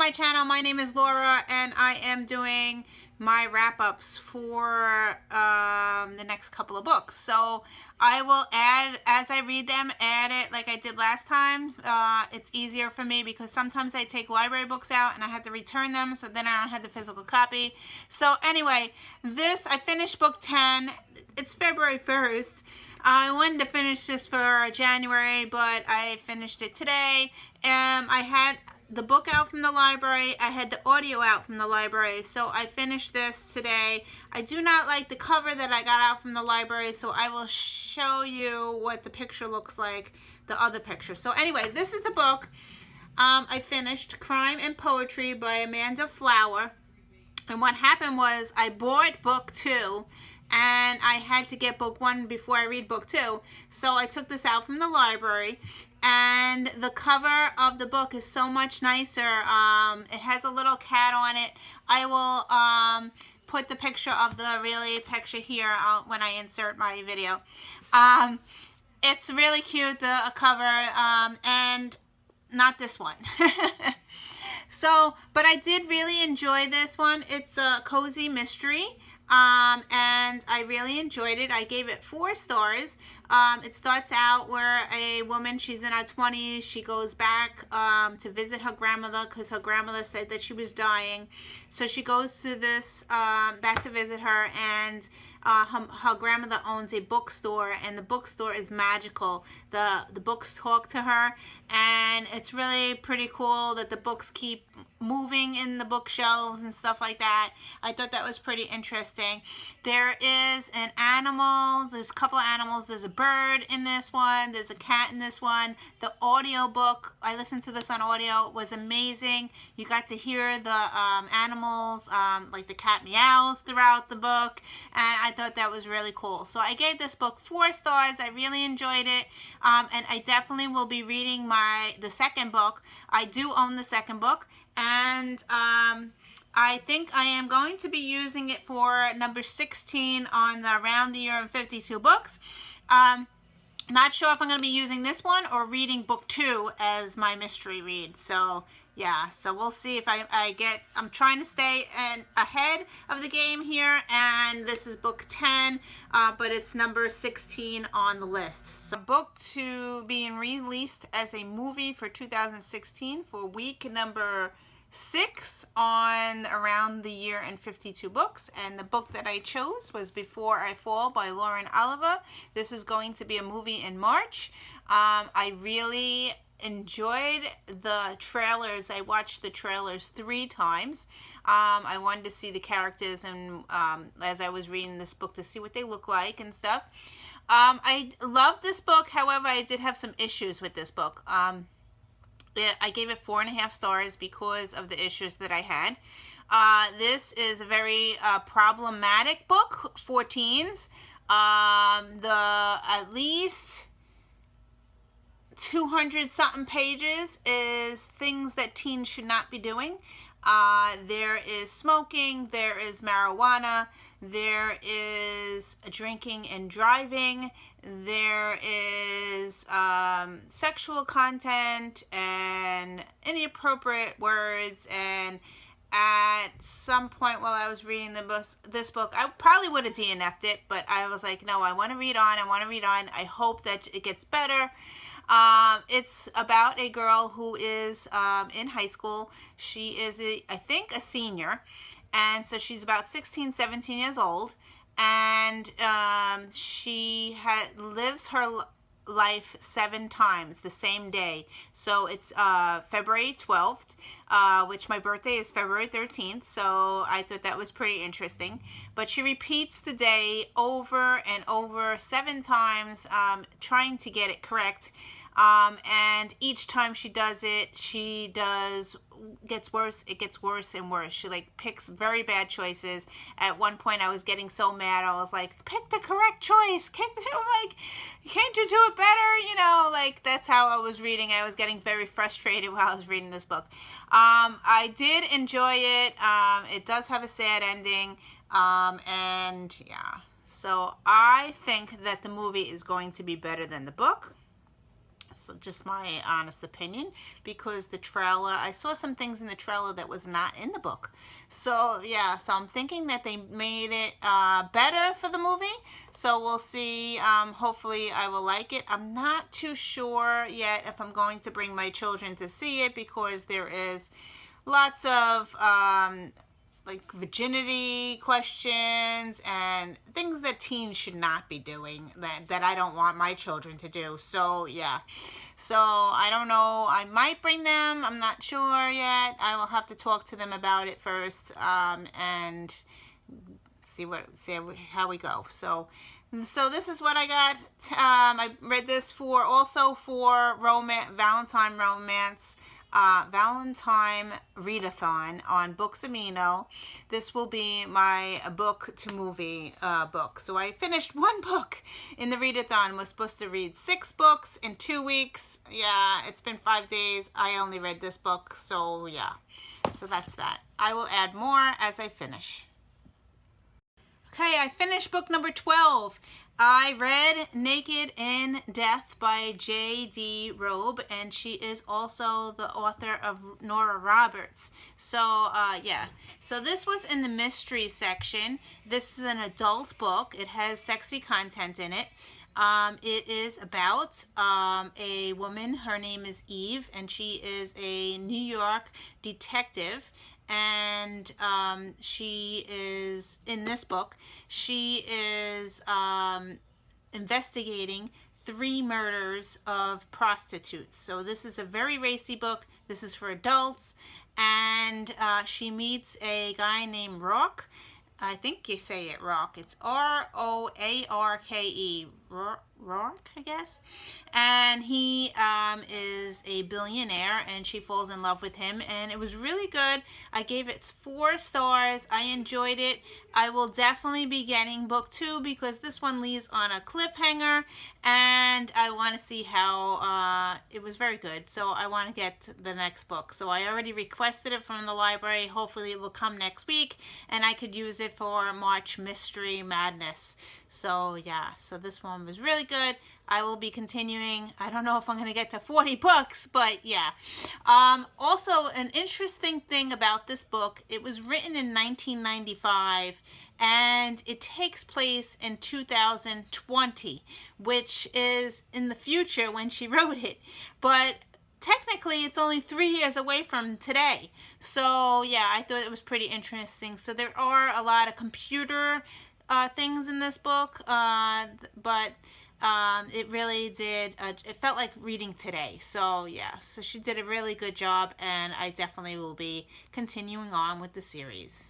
my channel. My name is Laura, and I am doing my wrap-ups for the next couple of books. So I will add, as I read them, add it like I did last time. It's easier for me because sometimes I take library books out and I have to return them, so then I don't have the physical copy. So anyway, I finished book 10. It's February 1st. I wanted to finish this for January, but I finished it today. I had the book out from the library. I had the audio out from the library, so I finished this today. I do not like the cover that I got out from the library, so I will show you what the picture looks like, the other picture. So anyway, this is the book. I finished Crime and Poetry by Amanda Flower. And what happened was I bought book 2, and I had to get book 1 before I read book 2. So I took this out from the library, and the cover of the book is so much nicer. It has a little cat on it. I will put the picture of the picture here when I insert my video. It's really cute, the cover, and not this one. So, but I did really enjoy this one. It's a cozy mystery. And I really enjoyed it. I gave it 4 stars. It starts out where a woman, she's in her 20s, she goes back to visit her grandmother because her grandmother said that she was dying. So she goes to this, back to visit her, and her grandmother owns a bookstore, and the bookstore is magical. The books talk to her, and it's really pretty cool that the books keep moving in the bookshelves and stuff like that. I thought that was pretty interesting. There is an animal, there's a couple of animals. There's a bird in this one, there's a cat in this one. The audio book, I listened to this on audio, was amazing. You got to hear the animals, like the cat meows throughout the book, and I thought that was really cool. So I gave this book 4 stars. I really enjoyed it, and I definitely will be reading the second book. I do own the second book, and I think I am going to be using it for number 16 on the Around the Year in 52 Books. Not sure if I'm going to be using this one or reading book 2 as my mystery read. So yeah, so we'll see if I'm trying to stay ahead of the game here, and this is book 10, but it's number 16 on the list. So book 2 being released as a movie for 2016 for week number 6 on Around the Year in 52 Books, and the book that I chose was Before I Fall by Lauren Oliver. This is going to be a movie in March. I really enjoyed the trailers. I watched the trailers 3 times. I wanted to see the characters, and as I was reading this book, to see what they look like and stuff. I love this book. However, I did have some issues with this book. I gave it 4.5 stars because of the issues that I had. This is a very problematic book for teens. At least 200-something pages is things that teens should not be doing. There is smoking, there is marijuana, there is drinking and driving, there is sexual content and inappropriate words, and at some point while I was reading this book, I probably would have DNF'd it, but I was like, no, I want to read on, I hope that it gets better. It's about a girl who is in high school. She is, I think, a senior, and so she's about 16, 17 years old, and she lives her life 7 times the same day. So it's February 12th, which my birthday is February 13th, so I thought that was pretty interesting. But she repeats the day over and over 7 times, trying to get it correct. And each time she does it, gets worse. It gets worse and worse. She picks very bad choices. At one point I was getting so mad, I was like, pick the correct choice. I'm like, can't you do it better? You know, that's how I was reading. I was getting very frustrated while I was reading this book. I did enjoy it. It does have a sad ending. And yeah, so I think that the movie is going to be better than the book. So just my honest opinion, because the trailer, I saw some things in the trailer that was not in the book. So yeah, so I'm thinking that they made it better for the movie. So we'll see. Hopefully I will like it. I'm not too sure yet if I'm going to bring my children to see it, because there is lots of like virginity questions and things that teens should not be doing, that I don't want my children to do. So yeah, so I don't know, I might bring them, I'm not sure yet. I will have to talk to them about it first, and see how we go. So this is what I got. I read this for Valentine romance, Valentine readathon on Books Amino. This will be my book to movie book. So I finished one book in the readathon. Was supposed to read 6 books in 2 weeks. Yeah, it's been 5 days. I only read this book. So yeah, so that's that. I will add more as I finish. Okay, I finished book number 12. I read Naked in Death by J.D. Robe, and she is also the author of Nora Roberts. So, yeah. So this was in the mystery section. This is an adult book. It has sexy content in it. It is about a woman. Her name is Eve, and she is a New York detective. And she is, in this book, she is investigating 3 murders of prostitutes. So this is a very racy book. This is for adults. And she meets a guy named Rock. I think you say it Rock. It's Roarke. Rourke, I guess. And he is a billionaire, and she falls in love with him, and it was really good. I gave it 4 stars. I enjoyed it. I will definitely be getting book 2, because this one leaves on a cliffhanger, and I want to see how it was very good. So I want to get the next book. So I already requested it from the library. Hopefully it will come next week, and I could use it for March Mystery Madness. So yeah, so this one was really good. I will be continuing. I don't know if I'm going to get to 40 books, but yeah. Also, an interesting thing about this book, it was written in 1995, and it takes place in 2020, which is in the future when she wrote it. But technically, it's only 3 years away from today. So yeah, I thought it was pretty interesting. So there are a lot of computer things in this book, but it really did, it felt like reading today. So yeah, so she did a really good job, and I definitely will be continuing on with the series.